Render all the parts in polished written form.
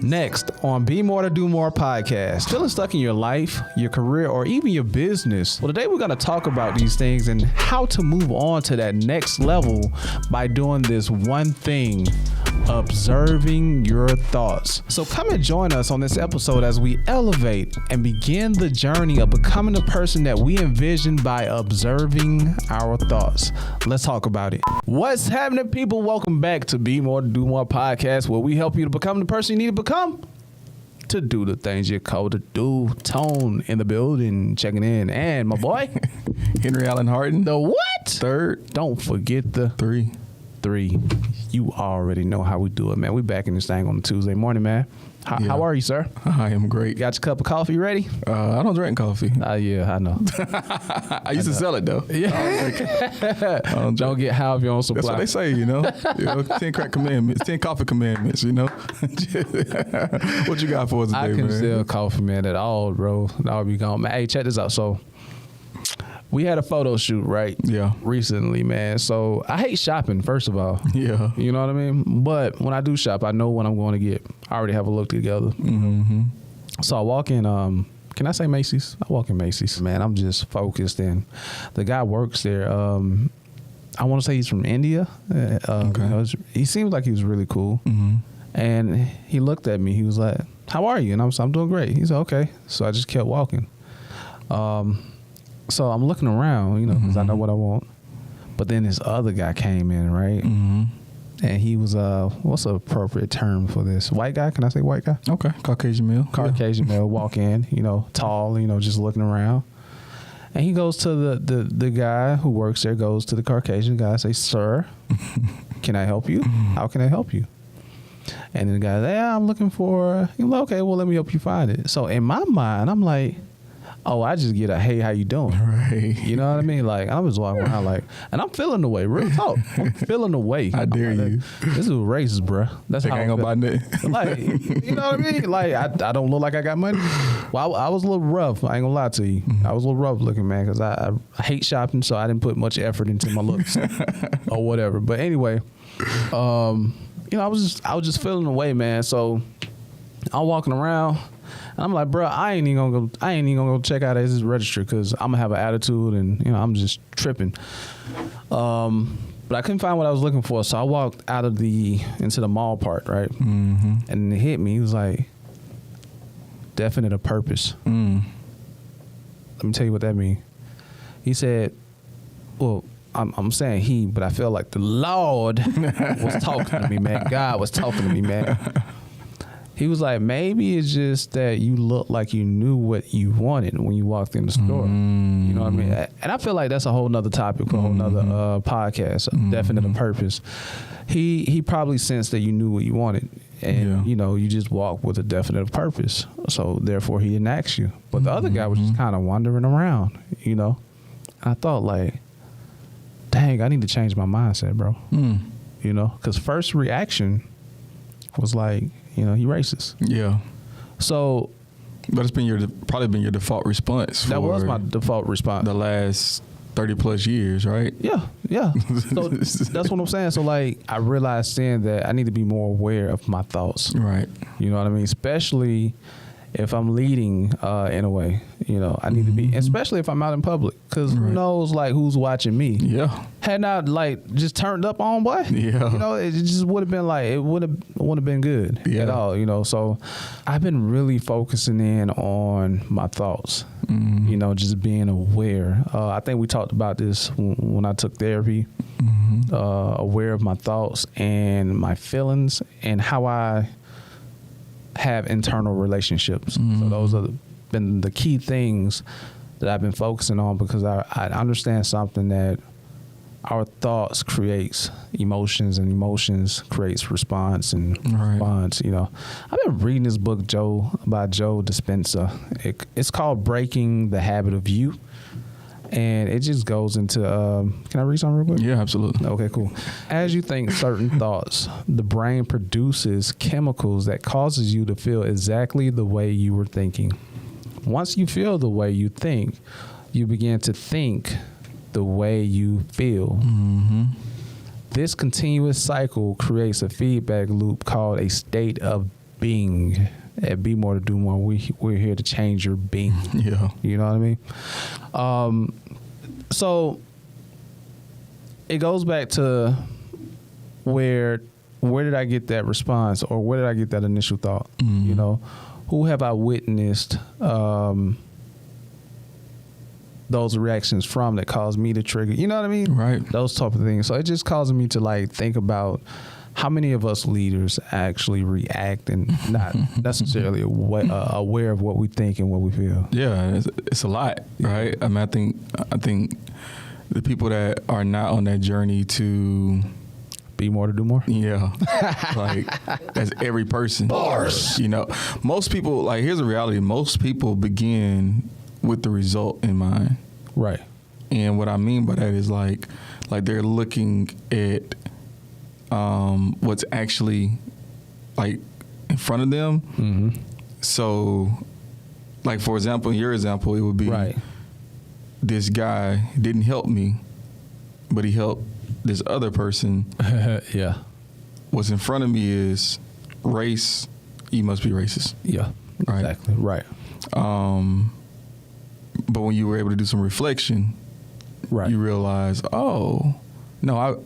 Next on Be More to Do More podcast. Feeling stuck in your life, your career, or even your business? Well, today we're going to talk about these things and how to move on to that next level by doing this one thing: observing your thoughts. So come and join us on this episode as we elevate and begin the journey of becoming the person that we envisioned by observing our thoughts. Let's talk about it. What's happening, people? Welcome back to Be More to Do More podcast, where we help you to become the person you need to become to do the things you're called to do. Tone in the building, checking in. And my boy, Henry Allen Harden. the what? Third. Don't forget the Three. You already know how we do it, man. We back in this thing on a Tuesday morning, man. How are you, sir? I am great. Got your cup of coffee ready? I don't drink coffee. Yeah, I know. I used to sell it though. Yeah. Don't get high if you on supply. That's what they say, you know. 10 crack commandments, 10 coffee commandments, you know. What you got for us today, I can man? sell coffee, man, at all, bro. I'll be gone, man. Hey, check this out. So we had a photo shoot, right? Yeah. Recently, man. So I hate shopping, first of all. Yeah. You know what I mean? But when I do shop, I know what I'm going to get. I already have a look together. Mm-hmm. So I walk in, can I say Macy's? I walk in Macy's. Man, I'm just focused. And the guy works there. I want to say he's from India. Okay. You know, he seems like he was really cool. Mm-hmm. And he looked at me. He was like, "How are you?" And I was like, "I'm doing great." He said, "Okay." So I just kept walking. So I'm looking around, you know, because I know what I want. But then this other guy came in, right? Mm-hmm. And he was, what's the appropriate term for this? White guy? Can I say white guy? Okay. Caucasian male. Caucasian male, walk in, you know, tall, you know, just looking around. And he goes to the guy who works there, goes to the Caucasian guy, say, "Sir, can I help you? How can I help you?" And then the guy, "Yeah, I'm looking for," he's like, "Okay, well, let me help you find it." So in my mind, I'm like, oh, I just get a, "Hey, how you doing?" Right. You know what I mean? Like, I was walking around like, and I'm feeling the way, real talk. I'm feeling the way. I dare you. This is racist, bruh. That's Think how I ain't gonna buy nothing. like, you know what I mean? Like, I don't look like I got money. Well, I was a little rough. I ain't gonna lie to you. Mm-hmm. I was a little rough looking, man, because I hate shopping, so I didn't put much effort into my looks or whatever. But anyway, you know, I was just feeling the way, man. So I'm walking around. And I'm like, bro, I ain't even gonna go check out his registry because I'm gonna have an attitude and, you know, I'm just tripping. But I couldn't find what I was looking for, so I walked out of into the mall part, right? Mm-hmm. And it hit me. He was like, "Definite of purpose." Mm. Let me tell you what that means. He said, well, I'm saying he, but I feel like the Lord was talking to me, man. God was talking to me, man. He was like, maybe it's just that you look like you knew what you wanted when you walked in the store. Mm-hmm. You know what I mean? And I feel like that's a whole nother topic, a whole nother podcast, definite of purpose. He probably sensed that you knew what you wanted. And, you know, you just walk with a definite of purpose. So, therefore, he didn't ask you. But the other guy was just kind of wandering around, you know. And I thought, like, dang, I need to change my mindset, bro. Mm. You know, because first reaction was like, you know, he racist. Yeah. So, but it's been probably been your default response. That was my default response. The last 30 plus years, right? Yeah. So that's what I'm saying. So like, I realized then that I need to be more aware of my thoughts. Right. You know what I mean? Especially if I'm leading in a way, you know, I need to be, especially if I'm out in public, because who knows like who's watching me. Yeah. Had not like just turned up on, boy. Yeah. You know, it just would have been like, it would have been good at all, you know. So I've been really focusing in on my thoughts, you know, just being aware. I think we talked about this when I took therapy, aware of my thoughts and my feelings and how I have internal relationships. So those have been the key things that I've been focusing on, because I understand something, that our thoughts creates emotions and emotions creates response and response, you know. I've been reading this book, by Joe Dispenza. It's called Breaking the Habit of You. And it just goes into, can I read something real quick? Yeah, absolutely. Okay, cool. As you think certain thoughts, the brain produces chemicals that causes you to feel exactly the way you were thinking. Once you feel the way you think, you begin to think the way you feel. This continuous cycle creates a feedback loop called a state of being. At Be More to Do More, we're here to change your being. Yeah. You know what I mean? So it goes back to where did I get that response, or where did I get that initial thought? Mm-hmm. You know, who have I witnessed those reactions from that caused me to trigger? You know what I mean? Right. Those type of things. So it just causes me to like think about how many of us leaders actually react and not necessarily aware of what we think and what we feel. Yeah, it's a lot, right? I mean, I think the people that are not on that journey to Be More to Do More. Yeah, like that's every person. Bars. You know, most people, like, here's the reality: most people begin with the result in mind. Right. And what I mean by that is like they're looking at what's actually like in front of them. Mm-hmm. So, like, for example, in your example, it would be right. This guy didn't help me, but he helped this other person. Yeah. What's in front of me is race. You must be racist. Yeah. Right? Exactly. Right. But when you were able to do some reflection, right, you realize, oh, no,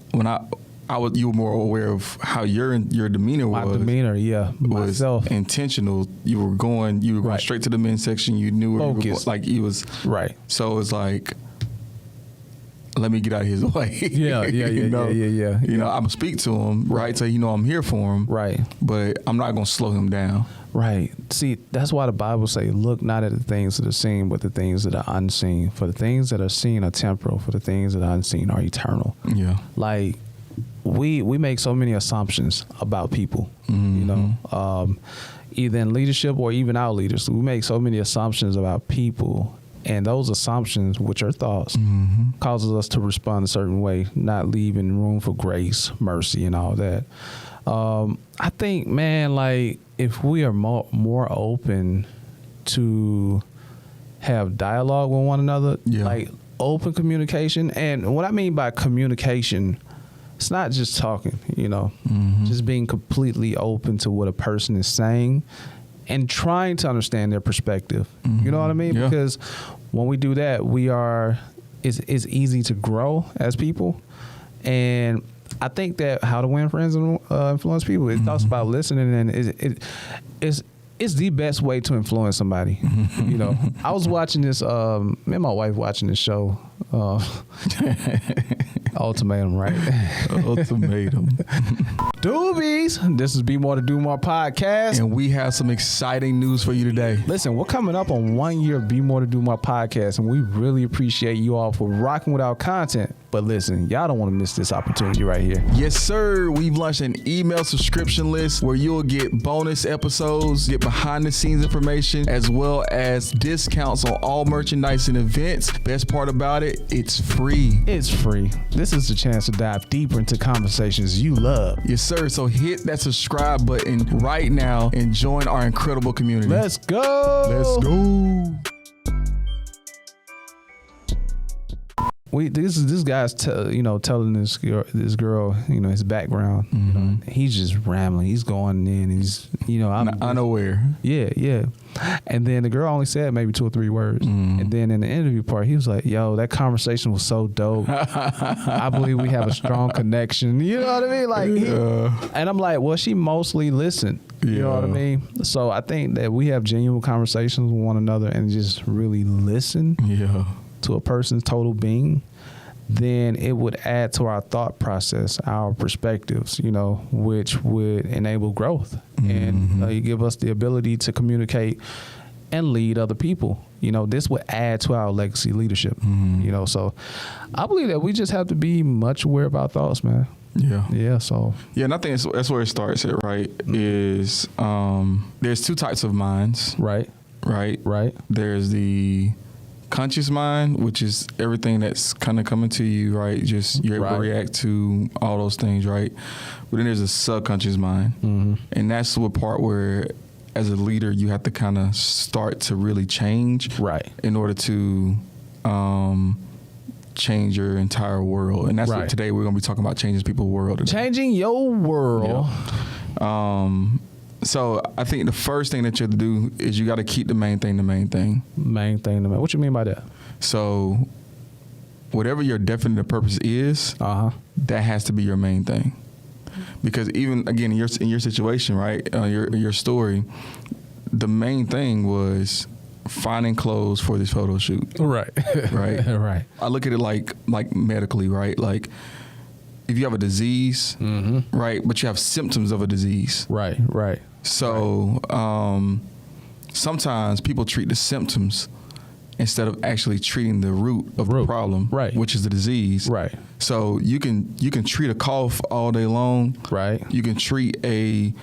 you were more aware of how your demeanor was. My demeanor, yeah, was myself. intentional. You were going right. straight to the men's section. You knew where you were, like he was. Right. So it's like, let me get out of his way. Yeah. You know, I'm gonna speak to him, right? So I'm here for him, right? But I'm not gonna slow him down. Right. See, that's why the Bible say, look not at the things that are seen, but the things that are unseen. For the things that are seen are temporal. For the things that are unseen are eternal. Yeah. Like, we make so many assumptions about people, mm-hmm. you know, either in leadership or even our leaders. We make so many assumptions about people, and those assumptions, which are thoughts, mm-hmm. causes us to respond a certain way, not leaving room for grace, mercy, and all that. I think, man, like, if we are more open to have dialogue with one another, like open communication, and what I mean by communication, it's not just talking, you know, mm-hmm. just being completely open to what a person is saying and trying to understand their perspective. Mm-hmm. You know what I mean? Yeah. Because when we do that, it's easy to grow as people. And I think that How to Win Friends and Influence People, it mm-hmm. talks about listening, and it's the best way to influence somebody. Mm-hmm. You know, I was watching this, me and my wife watching this show, Ultimatum, right? Ultimatum. Doobies, this is Be More to Do More podcast. And we have some exciting news for you today. Listen, we're coming up on 1 year of Be More to Do More podcast, and we really appreciate you all for rocking with our content. But listen, y'all don't want to miss this opportunity right here. Yes, sir. We've launched an email subscription list where you'll get bonus episodes, get behind the scenes information, as well as discounts on all merchandise and events. Best part about it, it's free. It's free. This is the chance to dive deeper into conversations you love. Yes, sir. So hit that subscribe button right now and join our incredible community. Let's go. Let's go. This guy's telling this girl, you know, his background. Mm-hmm. You know, he's just rambling. He's going in. He's, you know, I'm unaware. Yeah. And then the girl only said maybe 2 or 3 words. Mm. And then in the interview part, he was like, "Yo, that conversation was so dope. I believe we have a strong connection." You know what I mean? Like, and I'm like, well, she mostly listened. You know what I mean? So I think that we have genuine conversations with one another and just really listen. Yeah. To a person's total being, then it would add to our thought process, our perspectives, you know, which would enable growth mm-hmm. and give us the ability to communicate and lead other people. You know, this would add to our legacy leadership, mm-hmm. you know, so I believe that we just have to be much aware of our thoughts, man. Yeah. So. Yeah, and I think that's where it starts at, right? Mm-hmm. Is there's 2 types of minds. Right. There's the conscious mind, which is everything that's kind of coming to you, right? Just you're able to react to all those things, right? But then there's a subconscious mind, mm-hmm. and that's the part where, as a leader, you have to kind of start to really change, right, in order to change your entire world. And that's what today we're going to be talking about: changing people's world. Today. Changing your world. Yeah. So I think the first thing that you have to do is you got to keep the main thing the main thing. Main thing the main. What you mean by that? So whatever your definitive purpose is, that has to be your main thing. Because even again in your situation, right, your story, the main thing was finding clothes for this photo shoot. Right. Right. Right. I look at it like medically, right? Like if you have a disease, right, but you have symptoms of a disease. Right. Right. So sometimes people treat the symptoms instead of actually treating the root of the problem, right, which is the disease. Right. So you can treat a cough all day long. Right. You can treat a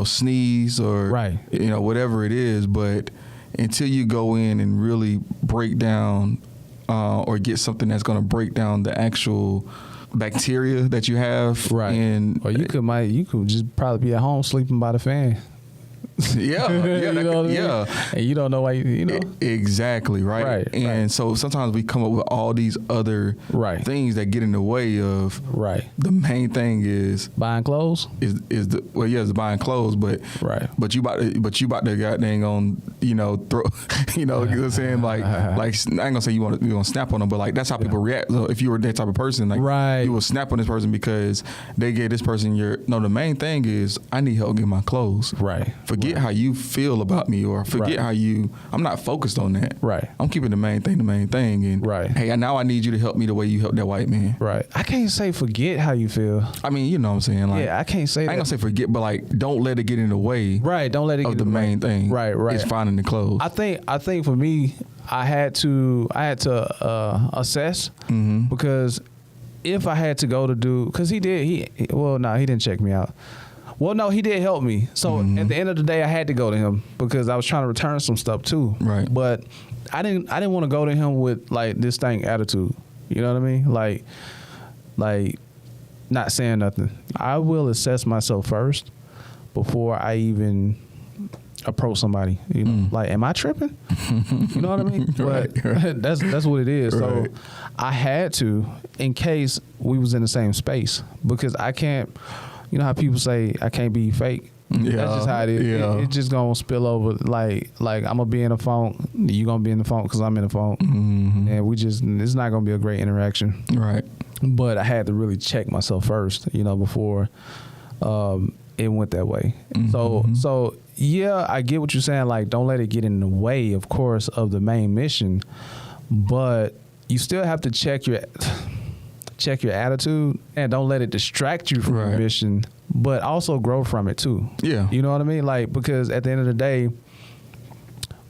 sneeze or whatever it is, but until you go in and really break down or get something that's going to break down the actual bacteria that you have, right? Or you could just probably be at home sleeping by the fan. Yeah, and you don't know why exactly, right? And so sometimes we come up with all these other things that get in the way of the main thing is buying clothes. Is it's buying clothes, but you about to goddamn on throw you know what I'm saying, like I ain't gonna say you're gonna snap on them, but like that's how people react. So if you were that type of person, like you will snap on this person because they gave this person the main thing is I need help getting my clothes. Forget how you feel about me, or forget how I'm not focused on that. I'm keeping the main thing. And hey, now I need you to help me the way you helped that white man. I can't say forget how you feel. I mean, you know what I'm saying? Like, I can't say that. I ain't gonna say forget, but like, don't let it get in the way. Don't let it get in the main thing. Is finding the clothes. I think for me, I had to assess because if I had to go to do, because he didn't check me out. Well, no, he did help me. So at the end of the day, I had to go to him because I was trying to return some stuff too. But I didn't want to go to him with like this thing attitude. You know what I mean? Like not saying nothing. I will assess myself first before I even approach somebody. You know, like, am I tripping? You know what I mean? But that's what it is. So I had to, in case we was in the same space, because I can't. You know how people say I can't be fake? Yeah, that's just how it is. Yeah. It's just gonna spill over. Like I'm gonna be in the phone. You gonna be in the phone because I'm in the phone, and it's not gonna be a great interaction. Right. But I had to really check myself first, before it went that way. So yeah, I get what you're saying. Like, don't let it get in the way, of course, of the main mission, but you still have to check your attitude and don't let it distract you from your mission, but also grow from it too. Yeah. You know what I mean? Like, because at the end of the day,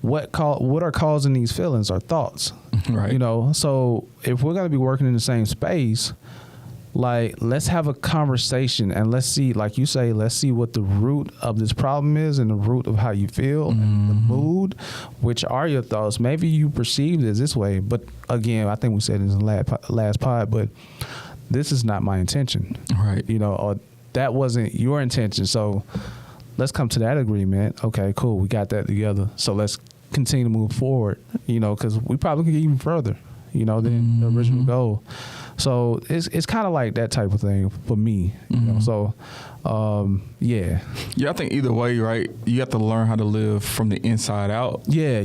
what are causing these feelings are thoughts. Right. So if we're going to be working in the same space, like, let's have a conversation and let's see, like you say, let's see what the root of this problem is and the root of how you feel and the mood, which are your thoughts. Maybe you perceived it this way, but again, I think we said in the last pod, but this is not my intention. Right. Or that wasn't your intention. So let's come to that agreement. Okay, cool. We got that together. So let's continue to move forward, because we probably can get even further, than the original goal. So it's kind of like that type of thing for me. So, yeah. Yeah, I think either way, right, you have to learn how to live from the inside out. Yeah.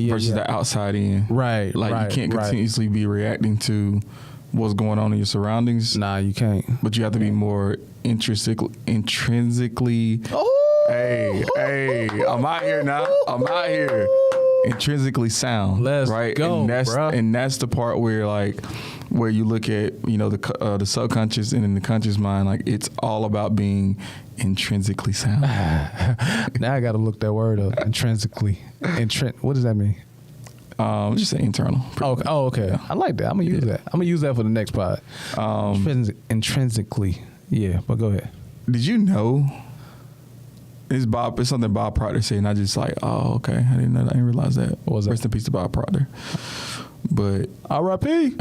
Versus the outside in. Right. Like, you can't continuously be reacting to what's going on in your surroundings. Nah, you can't. But you have to be more intrinsically. Hey, I'm out here now. Intrinsically sound. Let's go, and that's the part where you look at the subconscious and in the conscious mind, like, it's all about being intrinsically sound. Now I got to look that word up. Intrinsically. What does that mean? Just say internal. Okay. Yeah. I like that. I'm gonna use that. I'm gonna use that for the next pod. Intrinsically. Yeah, but go ahead. Did you know? It's something Bob Proctor said, and I just like, oh, okay. I didn't know that. I didn't realize that. What was that? Rest in peace to Bob Proctor. But R.I.P.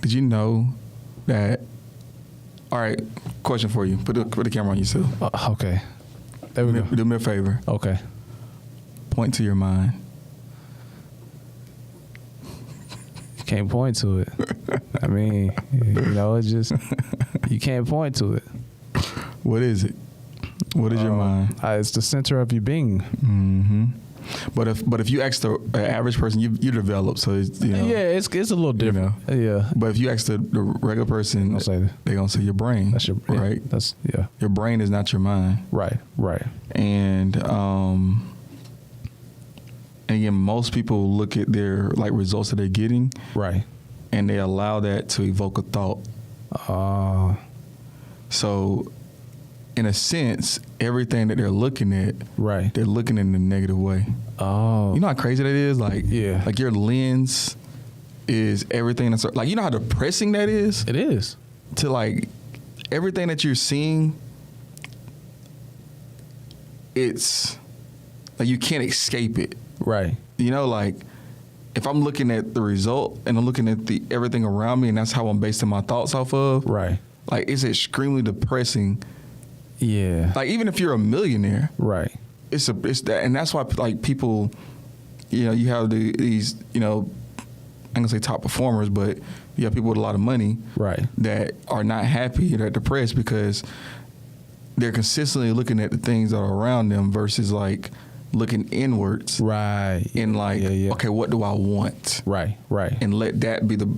Did you know that? All right, question for you. Put the camera on yourself. Okay. There we go. Do me a favor. Okay. Point to your mind. You can't point to it. I mean, it's just, you can't point to it. What is it? What is your mind? It's the center of your being. Mm-hmm. But if you ask the average person, you develop, so it's, it's a little different. Yeah. But if you ask the regular person, they're gonna say your brain. That's your right. Yeah. Your brain is not your mind. Right. And again, most people look at their results that they're getting, right, and they allow that to evoke a thought. So, in a sense, everything that they're looking at, right, they're looking in a negative way. Oh, you know how crazy that is? Like your lens is everything that's you know how depressing that is? It is. To everything that you're seeing, it's you can't escape it. Right. You know, if I'm looking at the result and I'm looking at everything around me and that's how I'm basing my thoughts off of, right, it's extremely depressing. Yeah. Even if you're a millionaire, right, it's that, and that's why people, you have these, I'm gonna say top performers, but you have people with a lot of money, right, that are not happy, they're depressed because they're consistently looking at the things that are around them versus looking inwards, right, and okay, what do I want, right, and let that be the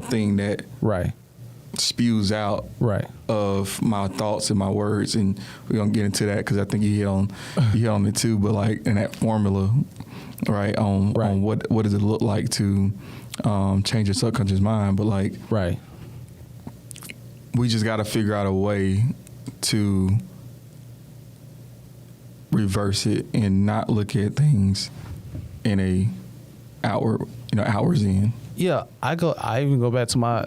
thing that spews out of my thoughts and my words. And we're gonna get into that because I think you hit on it too, but in that formula, on what does it look like to change your subconscious mind, but we just got to figure out a way to reverse it and not look at things in a hours in. Yeah, I even go back to I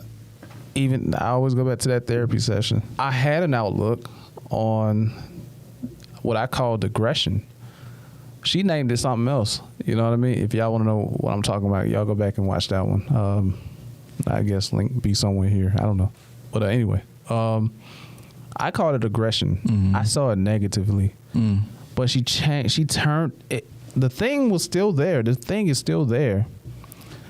always go back to that therapy session. I had an outlook on what I call digression. She named it something else. You know what I mean? If y'all want to know what I'm talking about, y'all go back and watch that one. I guess link be somewhere here. I don't know. But anyway, I called it aggression. Mm-hmm. I saw it negatively. Mm. But she turned it. The thing was still there. The thing is still there.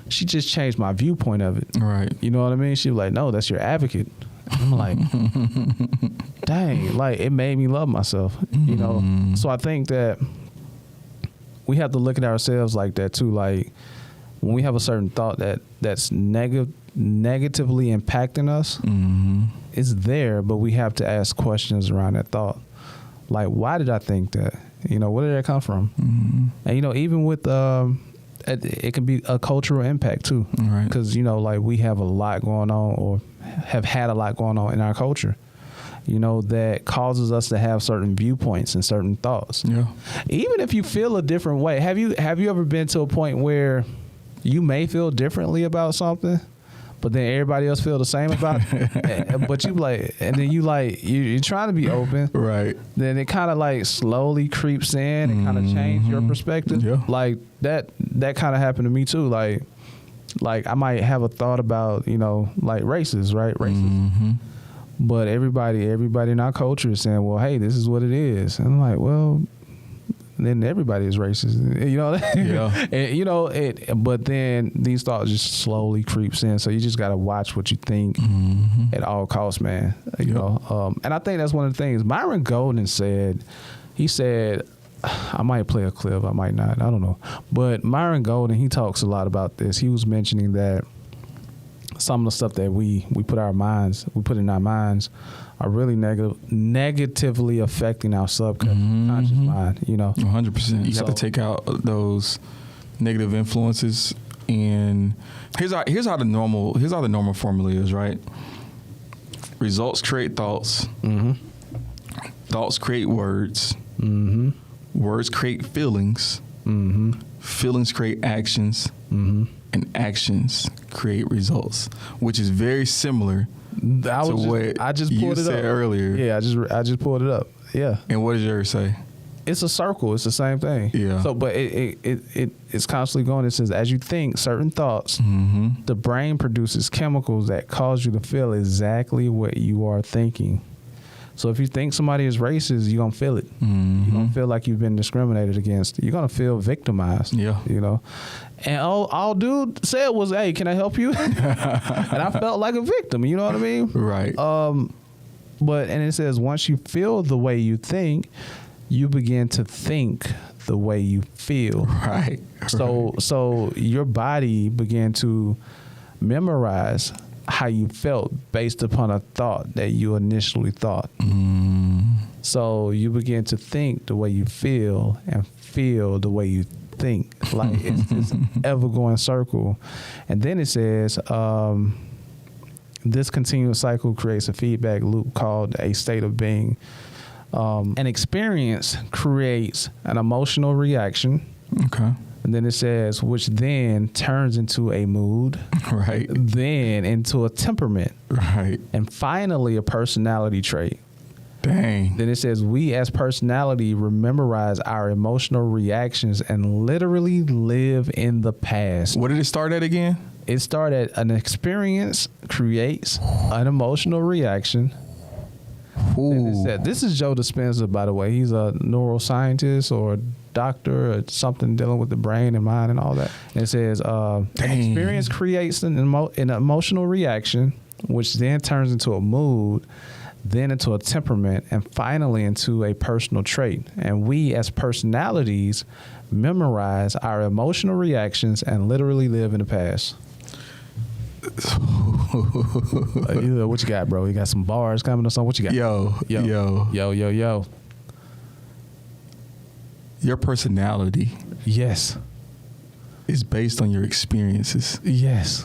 She just changed my viewpoint of it. Right. You know what I mean? She was like, no, that's your advocate. I'm like, dang, it made me love myself, you know? So I think that we have to look at ourselves like that too. When we have a certain thought that's negatively impacting us, it's there, but we have to ask questions around that thought. Why did I think that? Where did that come from? And, even with, it can be a cultural impact too. Right. Because, we have a lot going on or have had a lot going on in our culture, that causes us to have certain viewpoints and certain thoughts. Yeah. Even if you feel a different way, have you ever been to a point where you may feel differently about something, but then everybody else feel the same about it? But and then you're trying to be open. Right. Then it kind of slowly creeps in and kind of change your perspective. Yeah. That kind of happened to me too. I might have a thought about, races, right? Races. But everybody in our culture is saying, well, hey, this is what it is. And I'm like, well, then everybody is racist, Yeah. And, but then these thoughts just slowly creeps in. So you just got to watch what you think at all costs, man. You know, and I think that's one of the things Myron Golden said. He said, I might play a clip, I might not, I don't know. But Myron Golden, he talks a lot about this. He was mentioning that some of the stuff that we put in our minds are really negatively affecting our subconscious mind, 100%. You have to take out those negative influences. And here's how the normal formula is, right? Results create thoughts. Thoughts create words. Words create feelings. Feelings create actions. And actions create results, which is very similar to what I just you pulled it said up earlier. Yeah, I just pulled it up. Yeah. And what did yours say? It's a circle. It's the same thing. Yeah. So, but it's constantly going. It says, as you think certain thoughts, the brain produces chemicals that cause you to feel exactly what you are thinking. So if you think somebody is racist, you're going to feel it. You're going to feel like you've been discriminated against. You're going to feel victimized. Yeah. And all dude said was, hey, can I help you? And I felt like a victim. You know what I mean? Right. and it says once you feel the way you think, you begin to think the way you feel. Right. So your body began to memorize how you felt based upon a thought that you initially thought. So you begin to think the way you feel and feel the way you think. Like it's this ever-going circle. And then it says, this continuous cycle creates a feedback loop called a state of being. An experience creates an emotional reaction. Okay. And then it says, which then turns into a mood. Right. Then into a temperament. Right. And finally, a personality trait. Dang. Then it says, we as personality memorize our emotional reactions and literally live in the past. What did it start at again? It started, an experience creates an emotional reaction. It said, this is Joe Dispenza, by the way. He's a neuroscientist or doctor or something dealing with the brain and mind and all that. And it says, an experience creates an emotional reaction, which then turns into a mood, then into a temperament, and finally into a personal trait. And we as personalities memorize our emotional reactions and literally live in the past. What you got, bro? You got some bars coming or something? What you got? Yo. Your personality. Yes. Is based on your experiences. Yes.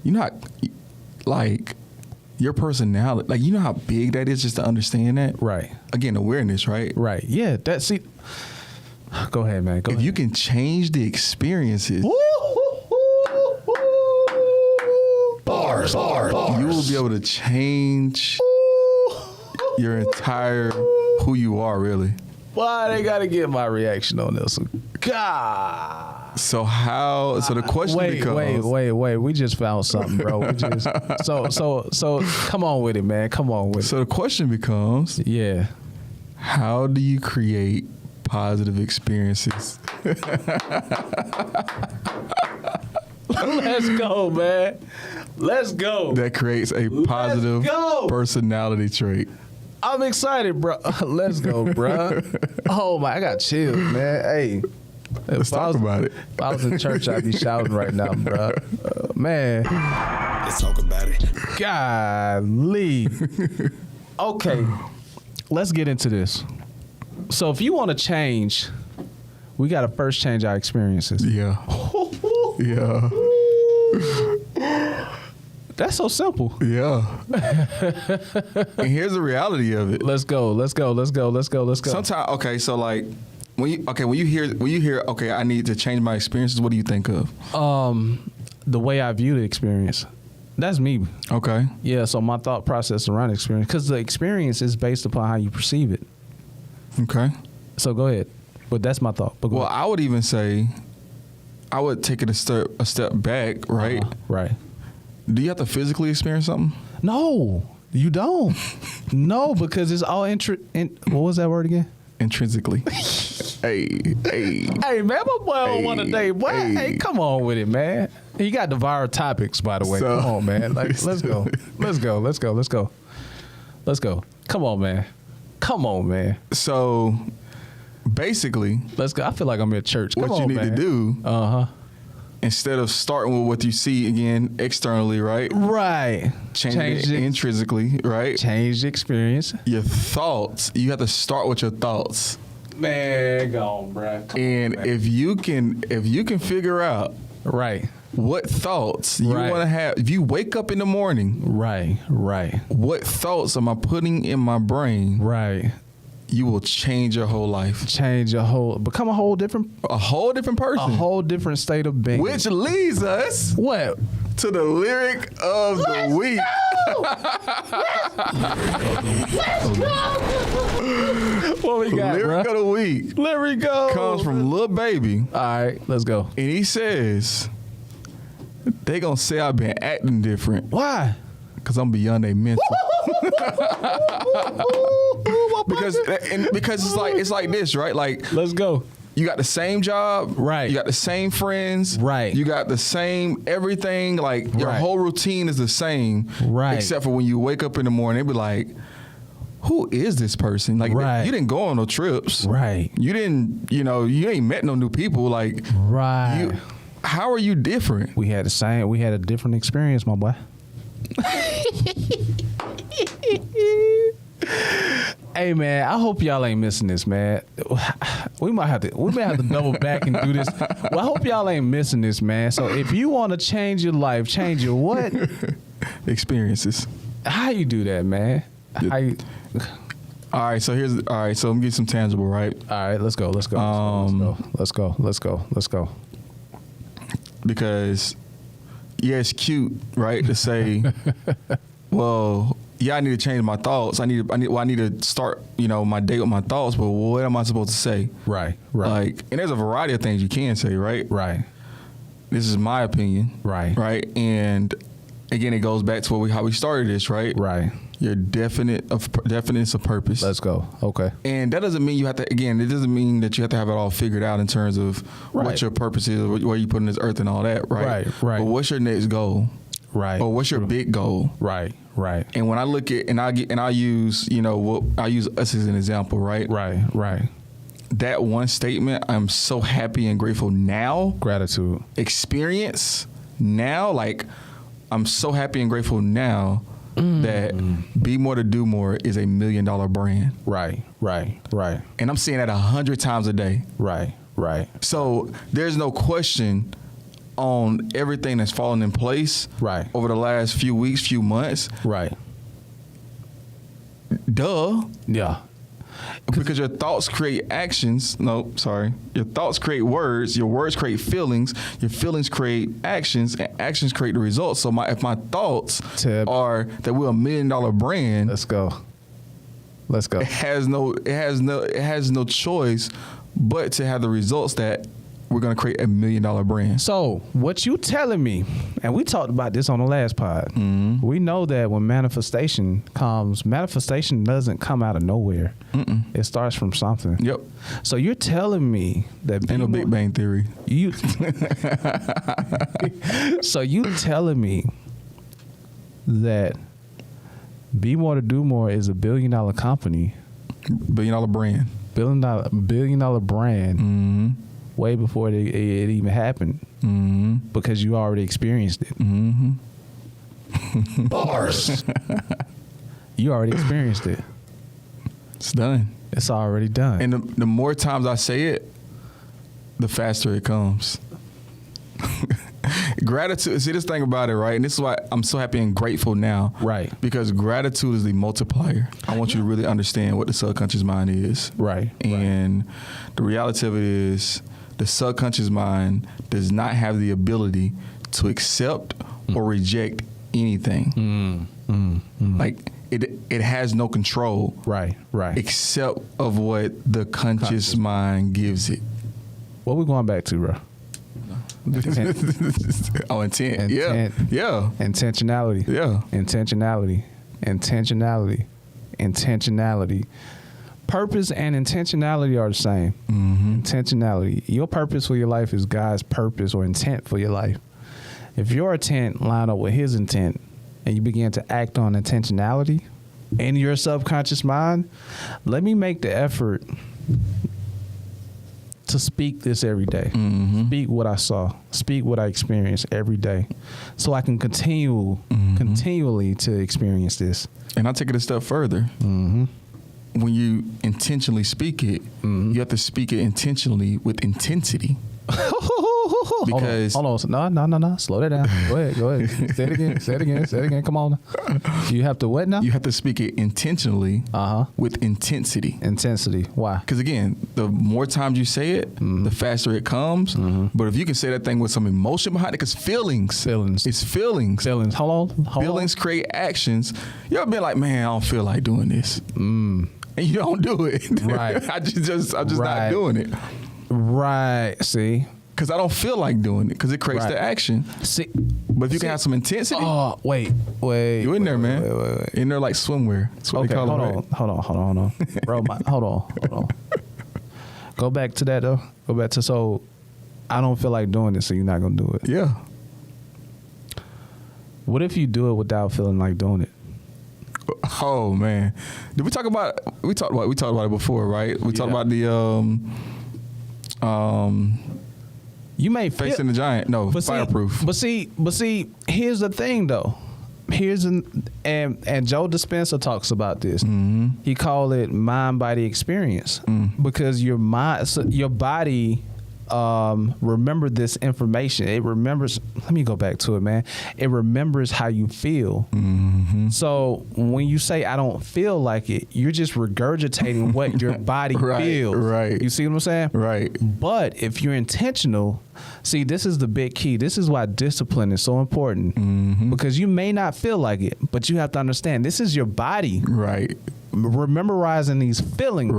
You're not, like, your personality, like, you know how big that is just to understand that? Right. Again, awareness, right? Right. Yeah. That's it. Go ahead, man. Go ahead. You can change the experiences. Bars. You will be able to change your entire who you are, really. Why they gotta get my reaction on this one? God. So the question becomes. Wait. We just found something, bro. We just so come on with it, man. Come on with it. So the question becomes. Yeah. How do you create positive experiences? Let's go, man. Let's go. That creates a positive personality trait. I'm excited, bro. Let's go, bro. Oh my, I got chills, man. Hey, let's talk about it. If I was in church, I'd be shouting right now, bro. Man, let's talk about it. Golly. Okay, let's get into this. So, if you want to change, we got to first change our experiences. Yeah. Yeah. That's so simple. Yeah. And here's the reality of it. Let's go. Sometimes, okay, so like when you hear, okay, I need to change my experiences, what do you think of? The way I view the experience. That's me. Okay. Yeah, so my thought process around experience, because the experience is based upon how you perceive it. Okay. So go ahead. But that's my thought. Well, I would even say, I would take it a step back, right? Right. Do you have to physically experience something? No, you don't. No, because it's all what was that word again? Intrinsically. Hey, man, my boy on one a day. Boy, hey, come on with it, man. He got the viral topics, by the way. So, come on, man. Like, let's go. Come on, man. So, basically, let's go. I feel like I'm at church. What you need to do, instead of starting with what you see again externally, right? Right. Change it intrinsically, right? Change the experience. Your thoughts. You have to start with your thoughts. Man, go on, bro. And if you can figure out right what thoughts you want to have, if you wake up in the morning, right. What thoughts am I putting in my brain? Right. You will change your whole life. Become a whole different person. A whole different state of being. Which leads us what? To the lyric of the week. Let's go. What we got, lyric of the week. Lyric comes from Lil Baby. All right, let's go. And he says, they gonna say I've been acting different. Why? Because I'm beyond their mental. because it's like this, right? Like, let's go. you got the same job, right? You got the same friends, right? You got the same everything. Like your whole routine is the same, right? Except for when you wake up in the morning, they be like, "Who is this person?" Like you didn't go on no trips, right? You didn't, you ain't met no new people, like right. How are you different? We had a different experience, my boy. Hey man, I hope y'all ain't missing this, man. We may have to double back and do this. Well, I hope y'all ain't missing this, man. So if you want to change your life, change your what? Experiences. How you do that, man? All right, so let me get some tangible, right? All right, let's go. Let's go. Because it's cute, right, to say, well, I need to change my thoughts. I need to start, my day with my thoughts. But what am I supposed to say? Right. Like, and there's a variety of things you can say, right? Right. This is my opinion. Right. Right. And again, it goes back to how we started this, right? Right. Your definition of purpose. Let's go. Okay. And that doesn't mean it doesn't mean that you have to have it all figured out in terms of what your purpose is, where you put in this earth and all that, right? Right. But what's your next goal? Right. Or what's your big goal? Right. And when I look at I'll use I'll use us as an example, right? Right. That one statement, I'm so happy and grateful now. Gratitude. Experience now, like I'm so happy and grateful now that Be More to Do More is $1 million brand. Right. And I'm seeing that 100 times a day. Right. So there's no question on everything that's fallen in place over the last few weeks, few months. Right. Duh. Yeah. Because your thoughts create actions. No, sorry. Your thoughts create words. Your words create feelings. Your feelings create actions, and actions create the results. So if my thoughts are that we're $1 million brand, let's go. It has no choice but to have the results that we're going to create $1 million brand. So what you telling me, and we talked about this on the last pod, we know that when manifestation comes, manifestation doesn't come out of nowhere. It starts from something. Yep. So you're telling me that ain't no Big Bang Theory. So you telling me that Be More to Do More is $1 billion company, $1 billion brand, $1 billion brand. Way before it even happened, because you already experienced it. Bars. You already experienced it. It's done. It's already done. And the more times I say it, the faster it comes. Gratitude. See, this thing about it, right? And this is why I'm so happy and grateful now. Right. Because gratitude is the multiplier. I want you to really understand what the subconscious mind is. Right. And the reality of it is the subconscious mind does not have the ability to accept or reject anything. Like it has no control. Right. Except of what the conscious mind gives it. What we going back to, bro? Intent. Yeah. Intentionality. Yeah. Intentionality. Purpose and intentionality are the same. Intentionality. Your purpose for your life is God's purpose or intent for your life. If your intent line up with His intent and you begin to act on intentionality in your subconscious mind, let me make the effort to speak this every day. Speak what I saw. Speak what I experienced every day, so I can continually to experience this. And I'll take it a step further. When you intentionally speak it, you have to speak it intentionally with intensity. Because hold on. No. Slow that down. Go ahead. Say it again. Come on. You have to what now? You have to speak it intentionally with intensity. Intensity. Why? Because again, the more times you say it, the faster it comes. But if you can say that thing with some emotion behind it, because feelings. It's feelings. Hold on. Feelings create actions. You ever been like, man, I don't feel like doing this. And you don't do it. Right. I'm just not doing it. Right. See? Because I don't feel like doing it, because it creates the action. See, but if you can have some intensity. Oh, wait. You in there, man. Wait. In there like swimwear. That's what they call it. Hold on. Bro, hold on. Go go back to that though. Go back to, so I don't feel like doing this, so you're not gonna do it. Yeah. What if you do it without feeling like doing it? Oh man, did we talk about? We talked about it before, right? We talked about the you may facing the giant. No, fireproof. But see, here's the thing though. And Joe Dispenza talks about this. Mm-hmm. He called it mind body experience because your body remember this information. It remembers. Let me go back to it, man. It remembers how you feel. Mm-hmm. So when you say I don't feel like it, you're just regurgitating what your body feels. Right. You see what I'm saying? Right. But if you're intentional, see, this is the big key. This is why discipline is so important because you may not feel like it, but you have to understand this is your body. Right. Memorizing these feelings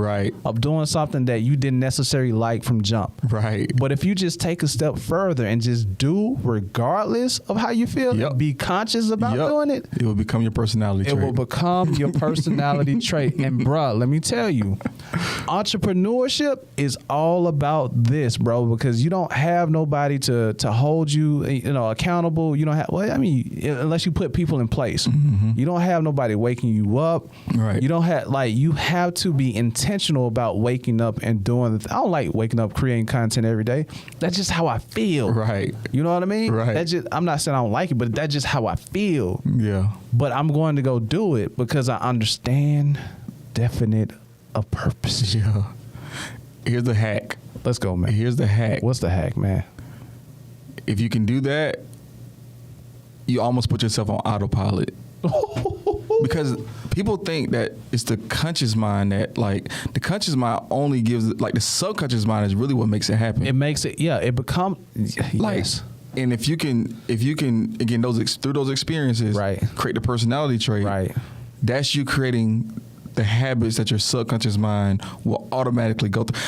of doing something that you didn't necessarily like from jump. Right. But if you just take a step further and just do regardless of how you feel, be conscious about doing it. It will become your personality trait. It will become your personality trait. And bruh, let me tell you, entrepreneurship is all about this, bro, because you don't have nobody to hold you, accountable. You don't have, unless you put people in place. Mm-hmm. You don't have nobody waking you up. Right. You don't you have to be intentional about waking up and doing. I don't like waking up creating content every day. That's just how I feel. Right. You know what I mean? Right. I'm not saying I don't like it, but that's just how I feel. Yeah. But I'm going to go do it because I understand definite a purpose. Yeah. Here's the hack. Let's go, man. Here's the hack. What's the hack, man? If you can do that, you almost put yourself on autopilot. Because people think that it's the conscious mind that, like, the conscious mind only gives, like, the subconscious mind is really what makes it happen. It makes it, it becomes, like, yes. And if you can again through those experiences, create the personality trait, that's you creating the habits that your subconscious mind will automatically go through.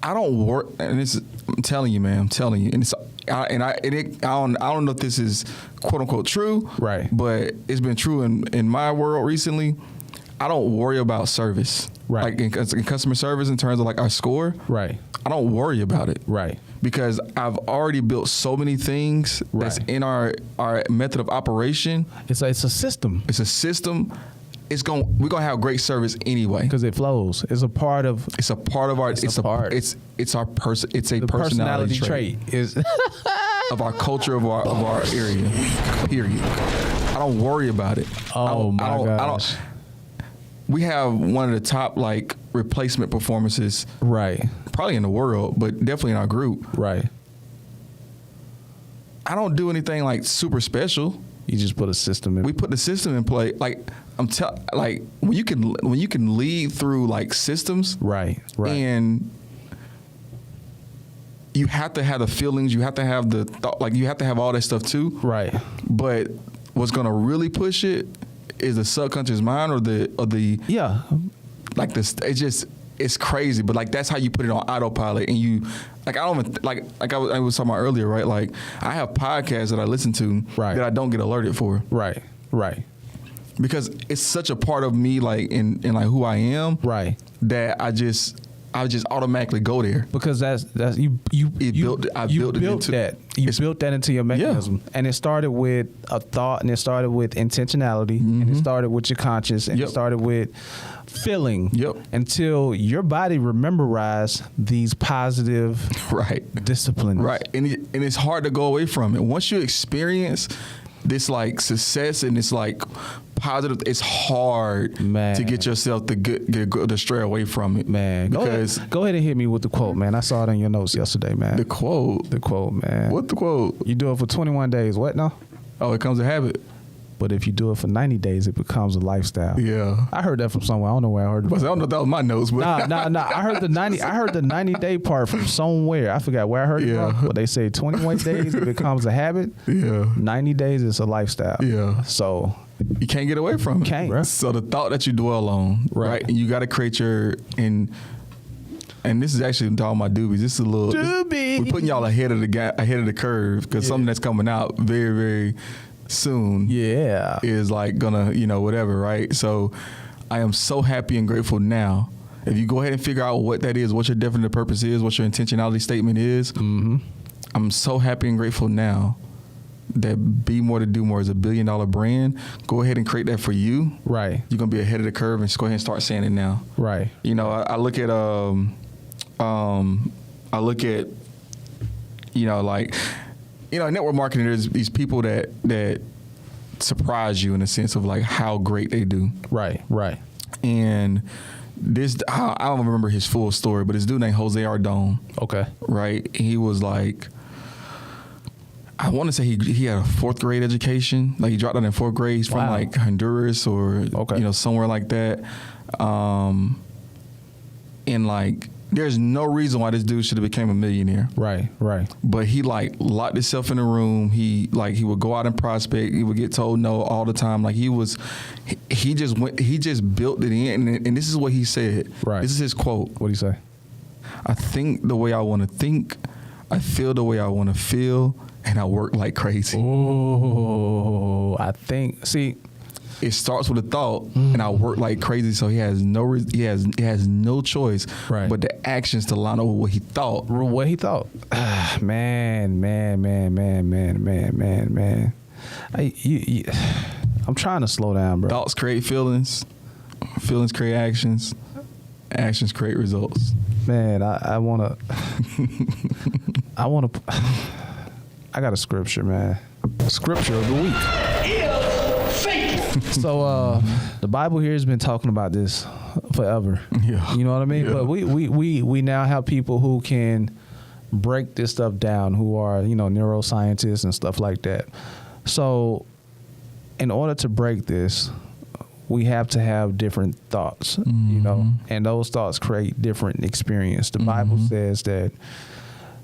I don't work, and I'm telling you, man, and it's. I don't know if this is quote unquote true, but it's been true in my world recently. I don't worry about service, like in customer service in terms of like our score. I don't worry about it, because I've already built so many things that's in our method of operation. It's a system. It's a system. We're gonna have great service anyway because it flows. It's a part of our. It's our personality trait is of our culture of our area. Period. I don't worry about it. Oh my gosh. We have one of the top like replacement performances, probably in the world, but definitely in our group. I don't do anything like super special. You just put a system in. We put the system in play. Like like when you can lead through like systems, and you have to have the feelings, you have to have the thought, like you have to have all that stuff too, But what's gonna really push it is the subconscious mind or the like this. It's crazy, but like that's how you put it on autopilot, and you like I don't even like I was talking about earlier, right? Like I have podcasts that I listen to that I don't get alerted for, because it's such a part of me, like in like who I am, that I just automatically go there because that's you built that into your mechanism, and it started with a thought, and it started with intentionality, and it started with your conscious, and it started with feeling until your body memorized these positive disciplines, and it's hard to go away from it once you experience this like success and it's like positive. It's hard to get yourself to stray away from it, man. Because go ahead and hit me with the quote, man. I saw it in your notes yesterday, man. The quote, man. What the quote? You do it for 21 days. What now? Oh, it becomes a habit. But if you do it for 90 days, it becomes a lifestyle. Yeah, I heard that from somewhere. I don't know where I heard it. I don't know if that was my notes, but nah. I heard the 90-day part from somewhere. I forgot where I heard it from. But they say 21 days it becomes a habit. 90 days is a lifestyle. So you can't get away from it. Can't. So the thought that you dwell on, right? And you got to create and this is actually all my doobies. This is a little. We're putting y'all ahead of the curve because something that's coming out very, very soon is like gonna whatever, right? So I am so happy and grateful now, If you go ahead and figure out what that is, what your definite purpose is, what your intentionality statement is, I'm so happy and grateful now that Be More to Do More is a $1 billion brand. Go ahead and create that for you. Right. You're gonna be ahead of the curve, and just go ahead and start saying it now. Right. You know, I look at you know, like, you know, in network marketing, there's these people that surprise you in the sense of like how great they do. Right. Right. And this, I don't remember his full story, but this dude named Jose Ardone. Okay. Right. He was like, I want to say he had a 4th grade education. Like he dropped out in 4th grade. He's from like Honduras or you know, somewhere like that. And like, there's no reason why this dude should have became a millionaire. Right, right. But he like locked himself in a room. He would go out and prospect. He would get told no all the time. Like he just built it in. And this is what he said. Right. This is his quote. What did he say? I think the way I want to think. I feel the way I want to feel. And I work like crazy. Oh, I think, see, it starts with a thought, and I work like crazy. So he has no choice, but the actions to line up with what he thought. What he thought, man. I'm trying to slow down, bro. Thoughts create feelings, feelings create actions, actions create results. Man, I wanna, I got a scripture, man. Scripture of the week. So the Bible here has been talking about this forever. Yeah. You know what I mean? Yeah. But we now have people who can break this stuff down, who are, you know, neuroscientists and stuff like that. So in order to break this, we have to have different thoughts, you know, and those thoughts create different experience. The Bible says that,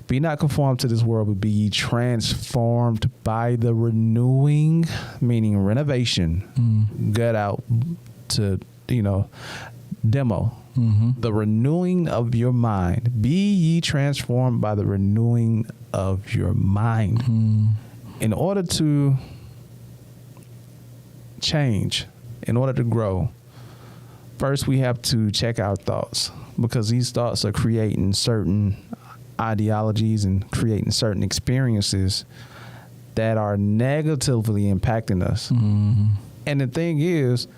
be not conformed to this world, but be ye transformed by the renewing, meaning renovation, gut out to, you know, demo. The renewing of your mind. Be ye transformed by the renewing of your mind. In order to change, in order to grow, first we have to check our thoughts, because these thoughts are creating certain ideologies and creating certain experiences that are negatively impacting us. And the thing is,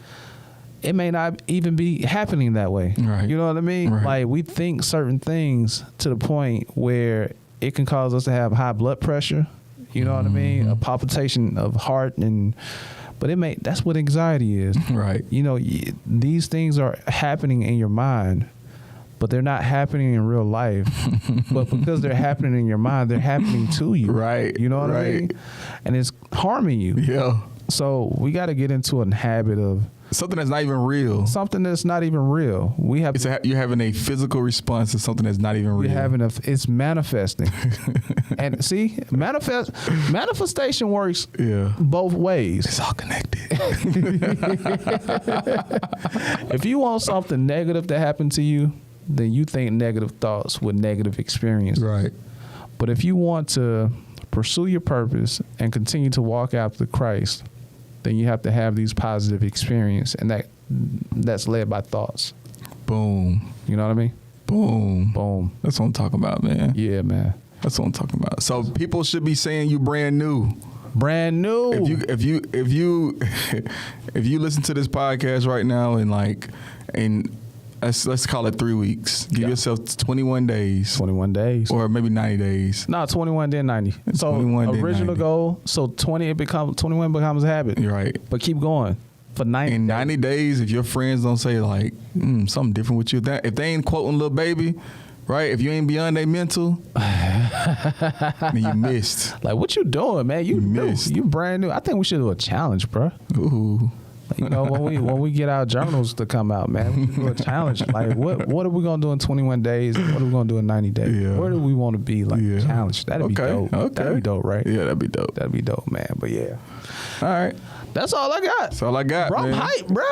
it may not even be happening that way. Right. You know what I mean? Right. Like, we think certain things to the point where it can cause us to have high blood pressure. You know what I mean? A palpitation of heart, but that's what anxiety is. Right. You know, these things are happening in your mind, but they're not happening in real life. But because they're happening in your mind, they're happening to you. Right. You know what I mean? And it's harming you. Yeah. So we got to get into a habit of something that's not even real. Something that's not even real. You're having a physical response to something that's not even real. It's manifesting. And see, manifestation works both ways. It's all connected. If you want something negative to happen to you, then you think negative thoughts with negative experience. Right. But if you want to pursue your purpose and continue to walk after Christ, then you have to have these positive experiences, and that's led by thoughts. Boom. You know what I mean? Boom. Boom. That's what I'm talking about, man. Yeah, man. That's what I'm talking about. So people should be saying you brand new. Brand new. If you listen to this podcast right now and let's call it 3 weeks. Give yourself 21 days. 21 days. Or maybe 90 days. No, 21 then 90. So 21 original 90. Goal, so 21 becomes a habit. You're right. But keep going for 90 In 90 days, if your friends don't say like, something different with you, if they ain't quoting Lil Baby, right? If you ain't beyond their mental, then you missed. Like, what you doing, man? You missed. You brand new. I think we should do a challenge, bro. Ooh. You know, when we get our journals to come out, man, we do a challenge. Like, what are we gonna do in 21 days? What are we gonna do in 90 days? Yeah. Where do we want to be? Like, challenge. That'd be dope. Okay. That'd be dope, right? Yeah, that'd be dope. That'd be dope, man. But yeah. All right. That's all I got. That's all I got, bro. Man. I'm hyped, bro.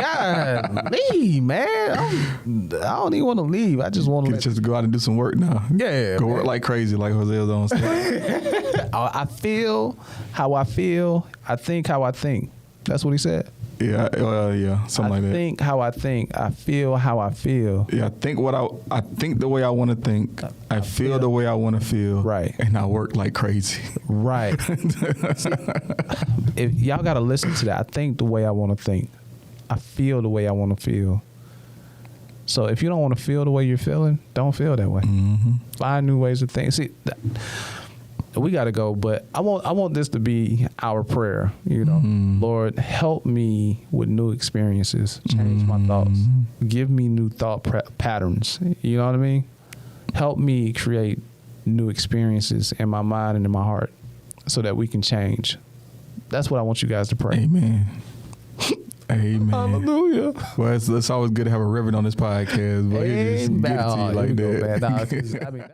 God, leave, man. I don't even want to leave. I just want to just go out and do some work now. Yeah, go work like crazy, like Jose was on stage. I feel how I feel. I think how I think. That's what he said. Yeah, something like that. I think how I think. I feel how I feel. Yeah, I think the way I want to think. I feel the way I want to feel. Right. And I work like crazy. Right. See, if y'all got to listen to that. I think the way I want to think. I feel the way I want to feel. So if you don't want to feel the way you're feeling, don't feel that way. Mm-hmm. Find new ways to think. See, we got to go, but I want this to be our prayer. You know, Lord, help me with new experiences. Change my thoughts. Give me new thought patterns. You know what I mean? Help me create new experiences in my mind and in my heart, so that we can change. That's what I want you guys to pray. Amen. Amen. Hallelujah. Well, it's always good to have a reverend on this podcast, but he just get it to you like that.